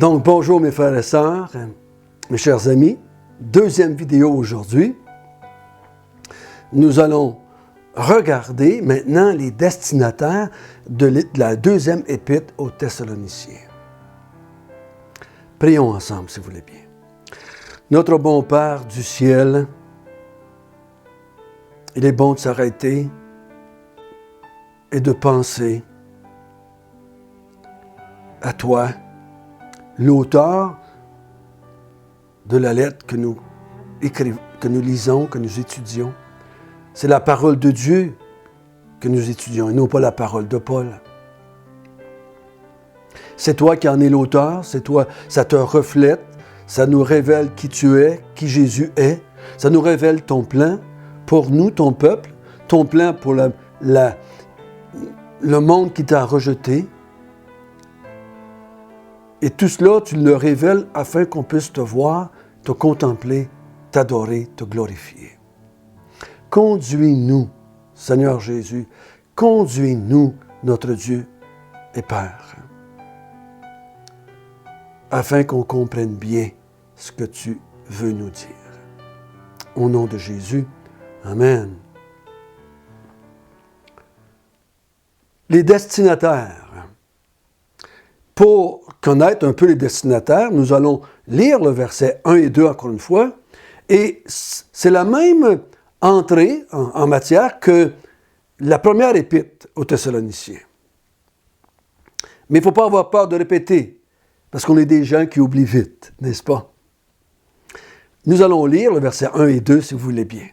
Donc, bonjour mes frères et sœurs, mes chers amis. Deuxième vidéo aujourd'hui. Nous allons regarder maintenant les destinataires de la deuxième épître aux Thessaloniciens. Prions ensemble, si vous voulez bien. Notre bon Père du ciel, il est bon de s'arrêter et de penser à toi, l'auteur de la lettre que nous lisons, que nous étudions. C'est la parole de Dieu que nous étudions et non pas la parole de Paul. C'est toi qui en es l'auteur, c'est toi, ça te reflète, ça nous révèle qui tu es, qui Jésus est, ça nous révèle ton plan pour nous, ton peuple, ton plan pour le monde qui t'a rejeté. Et tout cela, tu le révèles afin qu'on puisse te voir, te contempler, t'adorer, te glorifier. Conduis-nous, Seigneur Jésus, conduis-nous, notre Dieu et Père, afin qu'on comprenne bien ce que tu veux nous dire. Au nom de Jésus, Amen. Les destinataires. Pour connaître un peu les destinataires, nous allons lire le verset 1 et 2 encore une fois. Et c'est la même entrée en matière que la première épître aux Thessaloniciens. Mais il ne faut pas avoir peur de répéter, parce qu'on est des gens qui oublient vite, n'est-ce pas? Nous allons lire le verset 1 et 2, si vous voulez bien.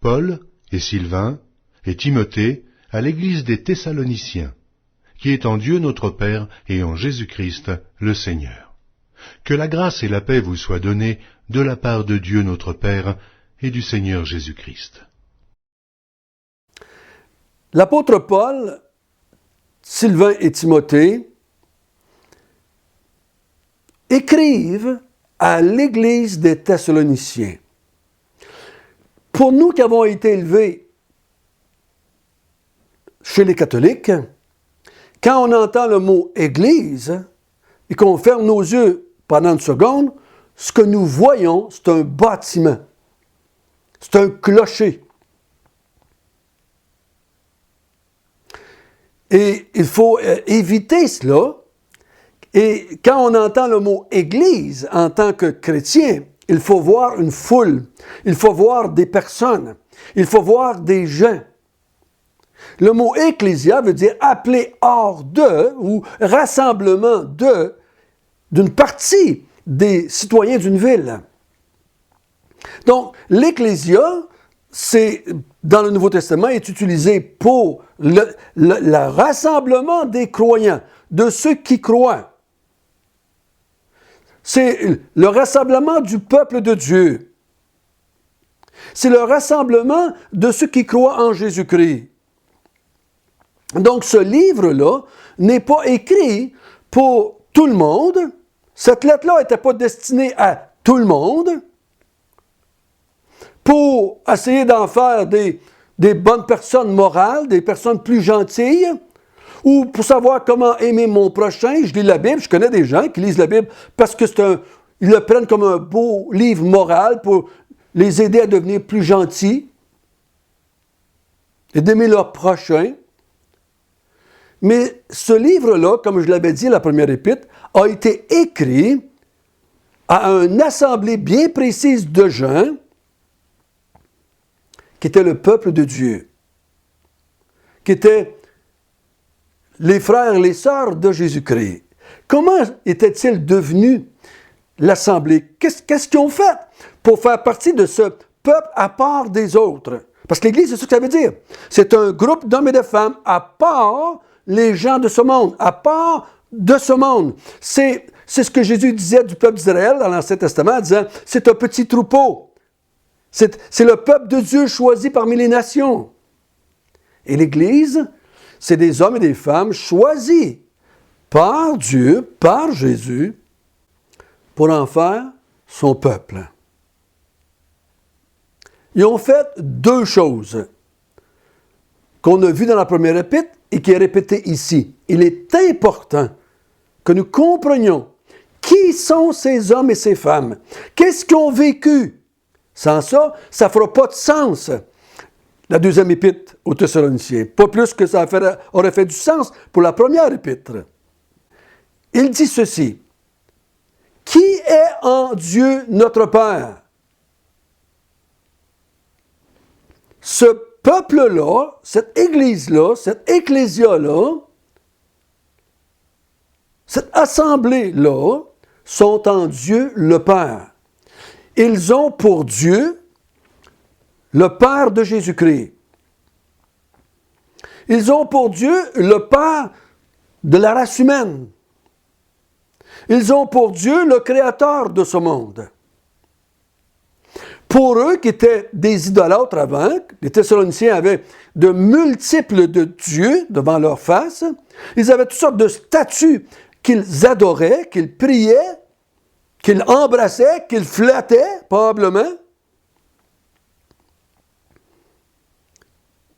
Paul et Sylvain et Timothée à l'église des Thessaloniciens, qui est en Dieu notre Père et en Jésus-Christ le Seigneur. Que la grâce et la paix vous soient données de la part de Dieu notre Père et du Seigneur Jésus-Christ. L'apôtre Paul, Sylvain et Timothée écrivent à l'église des Thessaloniciens. Pour nous qui avons été élevés chez les catholiques, quand on entend le mot « Église » et qu'on ferme nos yeux pendant une seconde, ce que nous voyons, c'est un bâtiment. C'est un clocher. Et il faut éviter cela. Et quand on entend le mot « Église » en tant que chrétien, il faut voir une foule. Il faut voir des personnes. Il faut voir des gens. Le mot « ecclésia » veut dire « appelé hors de » ou « rassemblement de » d'une partie des citoyens d'une ville. Donc, l'ecclésia, c'est, dans le Nouveau Testament, est utilisé pour le rassemblement des croyants, de ceux qui croient. C'est le rassemblement du peuple de Dieu. C'est le rassemblement de ceux qui croient en Jésus-Christ. Donc, ce livre-là n'est pas écrit pour tout le monde. Cette lettre-là n'était pas destinée à tout le monde pour essayer d'en faire des bonnes personnes morales, des personnes plus gentilles, ou pour savoir comment aimer mon prochain. Je lis la Bible, je connais des gens qui lisent la Bible parce que ils le prennent comme un beau livre moral pour les aider à devenir plus gentils et d'aimer leur prochain. Mais ce livre-là, comme je l'avais dit à la première épître, a été écrit à une assemblée bien précise de gens qui étaient le peuple de Dieu, qui étaient les frères et les sœurs de Jésus-Christ. Comment étaient-ils devenus l'assemblée? Qu'est-ce qu'ils ont fait pour faire partie de ce peuple à part des autres? Parce que l'Église, c'est ce que ça veut dire. C'est un groupe d'hommes et de femmes à part les gens de ce monde, à part de ce monde. C'est ce que Jésus disait du peuple d'Israël dans l'Ancien Testament, en disant, c'est un petit troupeau. C'est le peuple de Dieu choisi parmi les nations. Et l'Église, c'est des hommes et des femmes choisis par Dieu, par Jésus, pour en faire son peuple. Ils ont fait deux choses qu'on a vues dans la première épître et qui est répétée ici. Il est important que nous comprenions qui sont ces hommes et ces femmes. Qu'est-ce qu'ils ont vécu? Sans ça, ça ne fera pas de sens. La deuxième épître aux Thessaloniciens. Pas plus que ça aurait fait du sens pour la première épître. Il dit ceci. Qui est en Dieu notre Père? Ce peuple-là, cette Église-là, cette ecclésia-là, cette assemblée-là, sont en Dieu le Père. Ils ont pour Dieu le Père de Jésus-Christ. Ils ont pour Dieu le Père de la race humaine. Ils ont pour Dieu le Créateur de ce monde. Pour eux, qui étaient des idolâtres avant, les Thessaloniciens avaient de multiples de dieux devant leur face, ils avaient toutes sortes de statues qu'ils adoraient, qu'ils priaient, qu'ils embrassaient, qu'ils flattaient, probablement,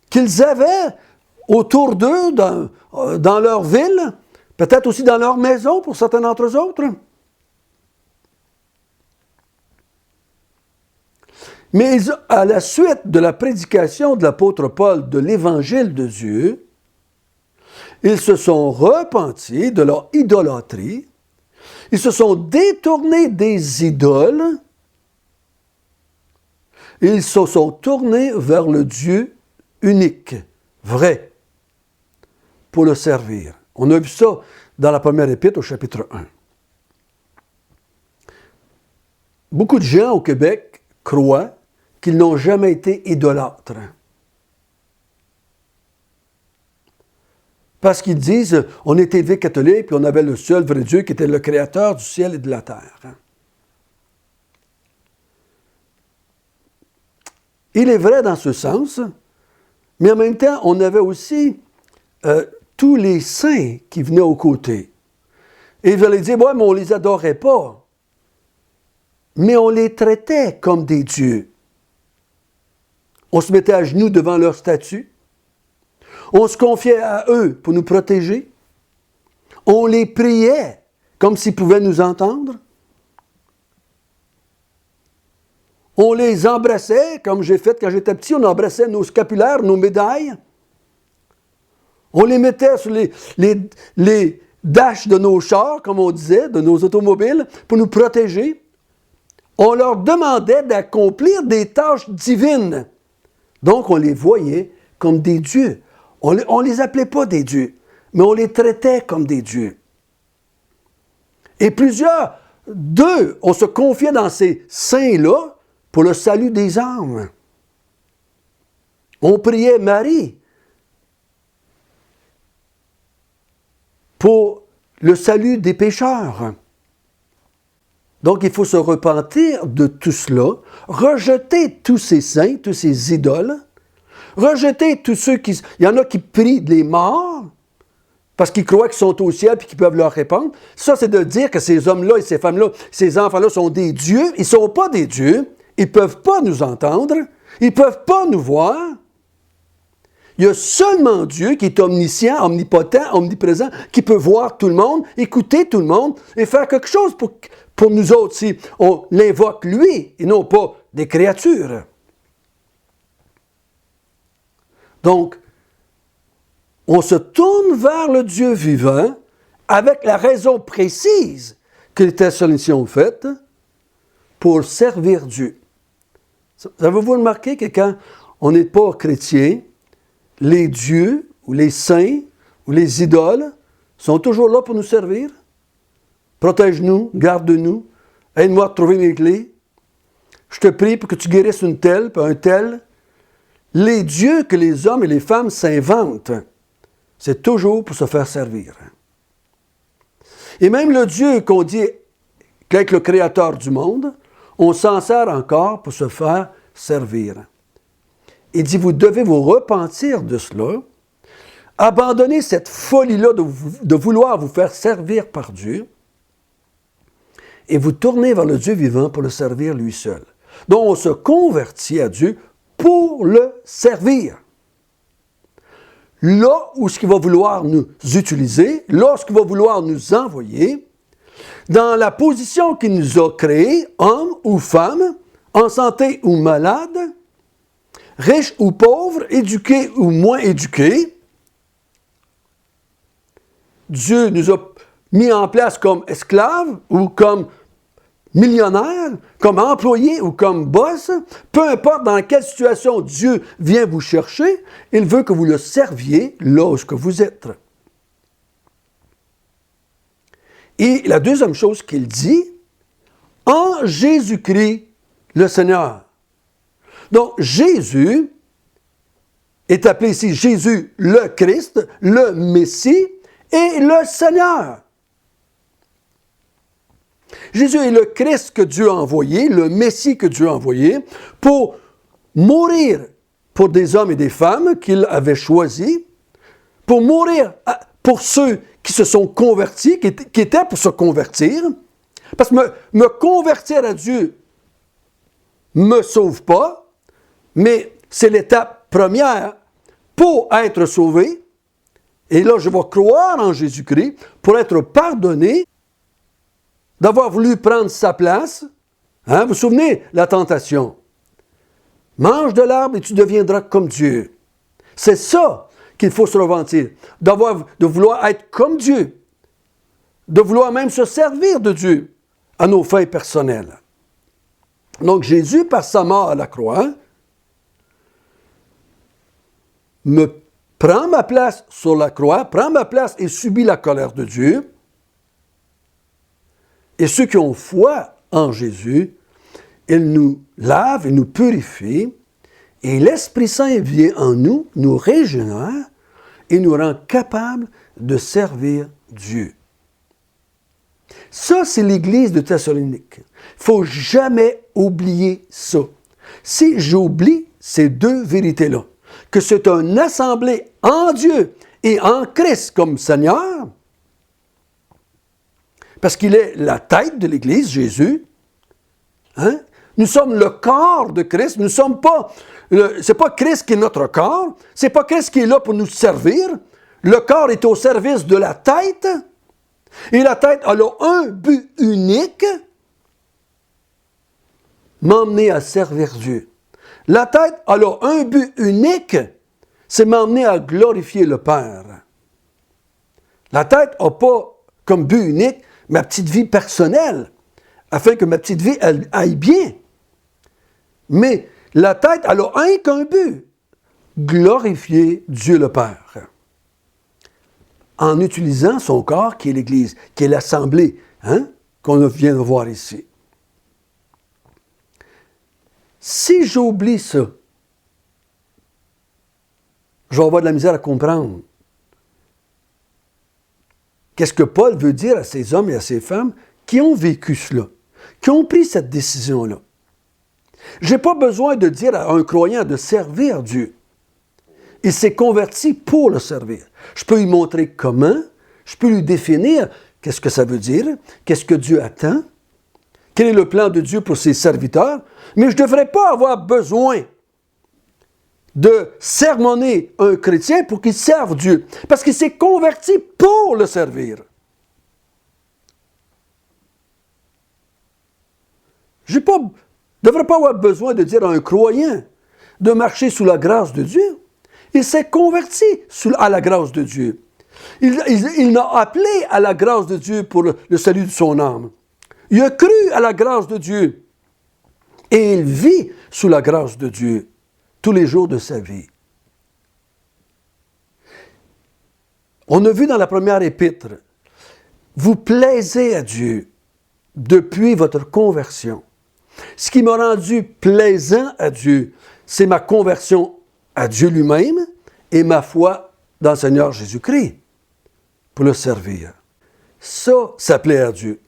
qu'ils avaient autour d'eux, dans leur ville, peut-être aussi dans leur maison pour certains d'entre eux autres. Mais à la suite de la prédication de l'apôtre Paul de l'Évangile de Dieu, ils se sont repentis de leur idolâtrie, ils se sont détournés des idoles, ils se sont tournés vers le Dieu unique, vrai, pour le servir. On a vu ça dans la première épître au chapitre 1. Beaucoup de gens au Québec croient qu'ils n'ont jamais été idolâtres. Parce qu'ils disent, on est élevé catholique, puis on avait le seul vrai Dieu qui était le créateur du ciel et de la terre. Il est vrai dans ce sens, mais en même temps, on avait aussi tous les saints qui venaient aux côtés. Et ils allaient dire, ouais, mais on ne les adorait pas. Mais on les traitait comme des dieux. On se mettait à genoux devant leur statue. On se confiait à eux pour nous protéger. On les priait comme s'ils pouvaient nous entendre. On les embrassait, comme j'ai fait quand j'étais petit, on embrassait nos scapulaires, nos médailles. On les mettait sur les dashs de nos chars, comme on disait, de nos automobiles, pour nous protéger. On leur demandait d'accomplir des tâches divines. Donc, on les voyait comme des dieux. On ne les appelait pas des dieux, mais on les traitait comme des dieux. Et plusieurs d'eux, on se confiait dans ces saints-là pour le salut des âmes. On priait Marie pour le salut des pécheurs. Donc, il faut se repentir de tout cela, rejeter tous ces saints, tous ces idoles, rejeter tous ceux qui... Il y en a qui prient les morts parce qu'ils croient qu'ils sont au ciel et qu'ils peuvent leur répondre. Ça, c'est de dire que ces hommes-là et ces femmes-là, ces enfants-là sont des dieux. Ils ne sont pas des dieux. Ils ne peuvent pas nous entendre. Ils ne peuvent pas nous voir. Il y a seulement Dieu qui est omniscient, omnipotent, omniprésent, qui peut voir tout le monde, écouter tout le monde et faire quelque chose pour nous autres si on l'invoque lui et non pas des créatures. Donc, on se tourne vers le Dieu vivant avec la raison précise que les Thessaloniciens ont faite pour servir Dieu. Avez-vous remarqué que quand on n'est pas chrétien, les dieux ou les saints ou les idoles sont toujours là pour nous servir? Protège-nous, garde-nous, aide-moi à trouver mes clés. Je te prie pour que tu guérisses une telle, puis un tel. Les dieux que les hommes et les femmes s'inventent, c'est toujours pour se faire servir. Et même le Dieu qu'on dit qu'être le créateur du monde, on s'en sert encore pour se faire servir. Il dit, vous devez vous repentir de cela, abandonner cette folie-là de vouloir vous faire servir par Dieu, et vous tourner vers le Dieu vivant pour le servir lui seul. Donc, on se convertit à Dieu pour le servir. là où ce qu'il va vouloir nous utiliser, là où ce qu'il va vouloir nous envoyer, dans la position qu'il nous a créée, homme ou femme, en santé ou malade, riche ou pauvre, éduqué ou moins éduqué. Dieu nous a mis en place comme esclaves ou comme millionnaires, comme employés ou comme boss. Peu importe dans quelle situation Dieu vient vous chercher, il veut que vous le serviez là où vous êtes. Et la deuxième chose qu'il dit, en Jésus-Christ le Seigneur. Donc, Jésus est appelé ici Jésus le Christ, le Messie et le Seigneur. Jésus est le Christ que Dieu a envoyé, le Messie que Dieu a envoyé pour mourir pour des hommes et des femmes qu'il avait choisis, pour mourir pour ceux qui se sont convertis, qui étaient pour se convertir. Parce que me convertir à Dieu ne me sauve pas, mais c'est l'étape première pour être sauvé. Et là, je vais croire en Jésus-Christ pour être pardonné d'avoir voulu prendre sa place. Vous vous souvenez, la tentation. Mange de l'arbre et tu deviendras comme Dieu. C'est ça qu'il faut se repentir. De vouloir être comme Dieu. De vouloir même se servir de Dieu à nos fins personnelles. Donc Jésus, par sa mort à la croix, me prend ma place sur la croix, prend ma place et subit la colère de Dieu. Et ceux qui ont foi en Jésus, il nous lave, il nous purifie, et l'Esprit Saint vient en nous, nous régénère et nous rend capables de servir Dieu. Ça, c'est l'Église de Thessalonique. Il ne faut jamais oublier ça. Si j'oublie ces deux vérités-là, que c'est une assemblée en Dieu et en Christ comme Seigneur, parce qu'il est la tête de l'Église, Jésus. Nous sommes le corps de Christ. Nous sommes pas... c'est pas Christ qui est notre corps. C'est pas Christ qui est là pour nous servir. Le corps est au service de la tête. Et la tête, elle a un but unique. M'emmener à servir Dieu. La tête, elle a un but unique. C'est m'emmener à glorifier le Père. La tête n'a pas comme but unique ma petite vie personnelle, afin que ma petite vie elle aille bien. Mais la tête, elle a un qu'un but, glorifier Dieu le Père. En utilisant son corps, qui est l'Église, qui est l'Assemblée, qu'on vient de voir ici. Si j'oublie ça, je vais avoir de la misère à comprendre. Qu'est-ce que Paul veut dire à ces hommes et à ces femmes qui ont vécu cela, qui ont pris cette décision-là? Je n'ai pas besoin de dire à un croyant de servir Dieu. Il s'est converti pour le servir. Je peux lui montrer comment, je peux lui définir qu'est-ce que ça veut dire, qu'est-ce que Dieu attend, quel est le plan de Dieu pour ses serviteurs, mais je ne devrais pas avoir besoin de sermonner un chrétien pour qu'il serve Dieu, parce qu'il s'est converti pour le servir. Je ne devrais pas avoir besoin de dire à un croyant de marcher sous la grâce de Dieu. Il s'est converti à la grâce de Dieu. Il n'a appelé à la grâce de Dieu pour le salut de son âme. Il a cru à la grâce de Dieu. Et il vit sous la grâce de Dieu tous les jours de sa vie. On a vu dans la première épître, vous plaisez à Dieu depuis votre conversion. Ce qui m'a rendu plaisant à Dieu, c'est ma conversion à Dieu lui-même et ma foi dans le Seigneur Jésus-Christ pour le servir. Ça plaît à Dieu.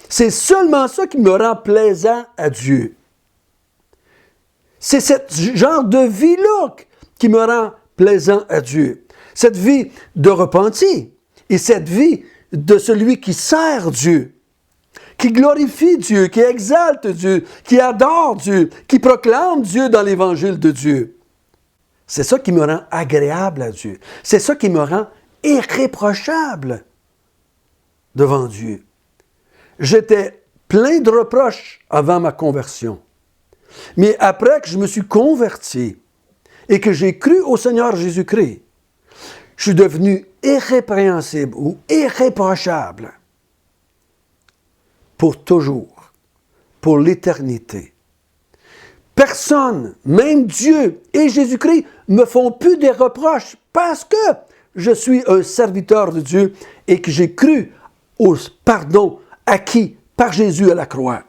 C'est seulement ça qui me rend plaisant à Dieu. C'est ce genre de vie-là qui me rend plaisant à Dieu. Cette vie de repenti et cette vie de celui qui sert Dieu, qui glorifie Dieu, qui exalte Dieu, qui adore Dieu, qui proclame Dieu dans l'évangile de Dieu. C'est ça qui me rend agréable à Dieu. C'est ça qui me rend irréprochable devant Dieu. J'étais plein de reproches avant ma conversion. Mais après que je me suis converti et que j'ai cru au Seigneur Jésus-Christ, je suis devenu irrépréhensible ou irréprochable pour toujours, pour l'éternité. Personne, même Dieu et Jésus-Christ, me font plus des reproches parce que je suis un serviteur de Dieu et que j'ai cru au pardon acquis par Jésus à la croix.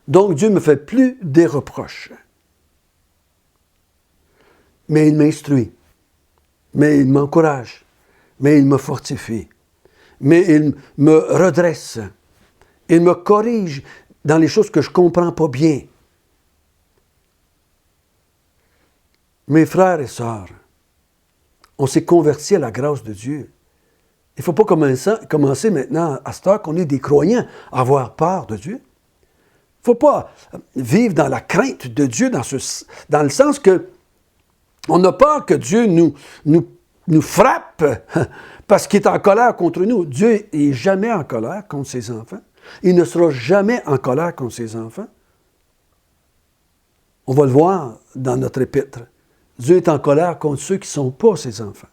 Donc Dieu ne me fait plus des reproches. Mais il m'instruit, mais il m'encourage, mais il me fortifie, mais il me redresse, il me corrige dans les choses que je ne comprends pas bien. Mes frères et sœurs, on s'est convertis à la grâce de Dieu. Il ne faut pas commencer maintenant, à cette heure qu'on est des croyants, à avoir peur de Dieu. Il ne faut pas vivre dans la crainte de Dieu, dans le sens que on a peur que Dieu nous frappe parce qu'il est en colère contre nous. Dieu n'est jamais en colère contre ses enfants. Il ne sera jamais en colère contre ses enfants. On va le voir dans notre épître. Dieu est en colère contre ceux qui ne sont pas ses enfants.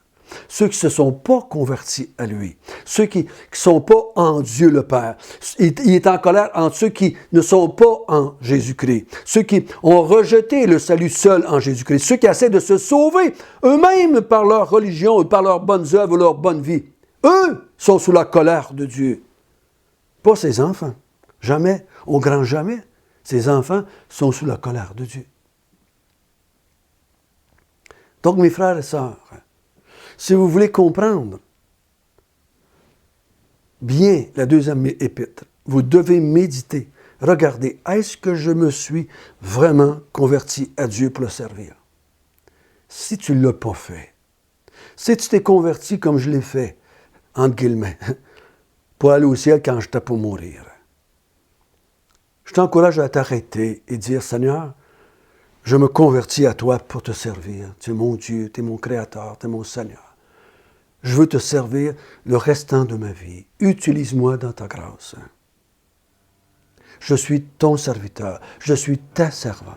Ceux qui ne se sont pas convertis à lui. Ceux qui ne sont pas en Dieu le Père. Il est en colère entre ceux qui ne sont pas en Jésus-Christ. Ceux qui ont rejeté le salut seul en Jésus-Christ. Ceux qui essaient de se sauver eux-mêmes par leur religion, par leurs bonnes œuvres ou leur bonne vie. Eux sont sous la colère de Dieu. Pas ses enfants. Jamais, au grand jamais, ses enfants sont sous la colère de Dieu. Donc, mes frères et sœurs, si vous voulez comprendre bien la deuxième épître, vous devez méditer. Regardez, est-ce que je me suis vraiment converti à Dieu pour le servir? Si tu ne l'as pas fait, si tu t'es converti comme je l'ai fait, entre guillemets, pour aller au ciel quand j'étais pour mourir, je t'encourage à t'arrêter et dire, Seigneur, je me convertis à toi pour te servir. Tu es mon Dieu, tu es mon Créateur, tu es mon Seigneur. Je veux te servir le restant de ma vie. Utilise-moi dans ta grâce. Je suis ton serviteur. Je suis ta servante.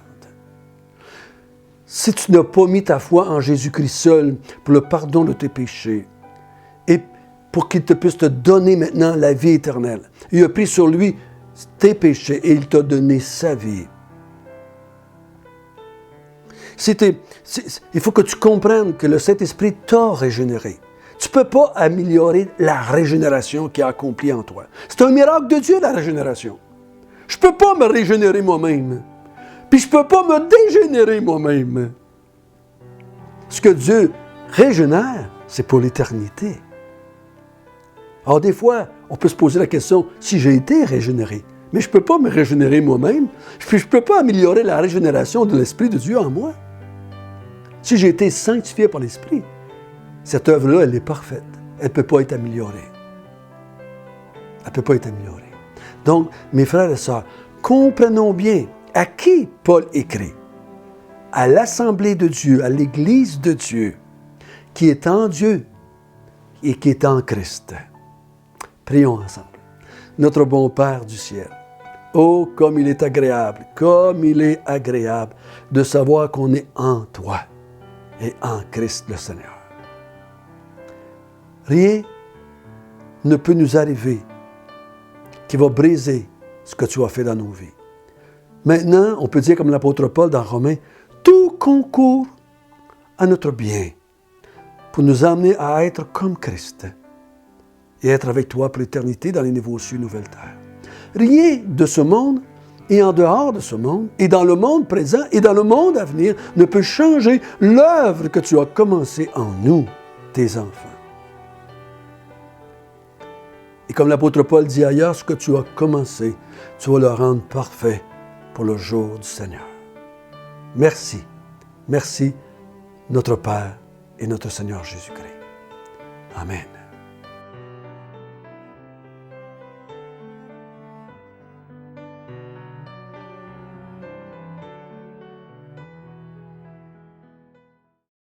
Si tu n'as pas mis ta foi en Jésus-Christ seul pour le pardon de tes péchés et pour qu'il te puisse te donner maintenant la vie éternelle, il a pris sur lui tes péchés et il t'a donné sa vie. Il faut que tu comprennes que le Saint-Esprit t'a régénéré. Tu ne peux pas améliorer la régénération qui est accomplie en toi. C'est un miracle de Dieu, la régénération. Je ne peux pas me régénérer moi-même. Puis je ne peux pas me dégénérer moi-même. Ce que Dieu régénère, c'est pour l'éternité. Alors des fois, on peut se poser la question, si j'ai été régénéré, mais je ne peux pas me régénérer moi-même, puis je ne peux pas améliorer la régénération de l'Esprit de Dieu en moi. Si j'ai été sanctifié par l'Esprit, cette œuvre-là, elle est parfaite. Elle ne peut pas être améliorée. Elle ne peut pas être améliorée. Donc, mes frères et sœurs, comprenons bien à qui Paul écrit. À l'Assemblée de Dieu, à l'Église de Dieu, qui est en Dieu et qui est en Christ. Prions ensemble. Notre bon Père du ciel, oh, comme il est agréable de savoir qu'on est en toi et en Christ le Seigneur. Rien ne peut nous arriver qui va briser ce que tu as fait dans nos vies. Maintenant, on peut dire comme l'apôtre Paul dans Romains, tout concourt à notre bien pour nous amener à être comme Christ et être avec toi pour l'éternité dans les nouveaux cieux, nouvelles terres. Rien de ce monde et en dehors de ce monde, et dans le monde présent et dans le monde à venir, ne peut changer l'œuvre que tu as commencée en nous, tes enfants. Et comme l'apôtre Paul dit ailleurs, ce que tu as commencé, tu vas le rendre parfait pour le jour du Seigneur. Merci. Merci, notre Père et notre Seigneur Jésus-Christ. Amen.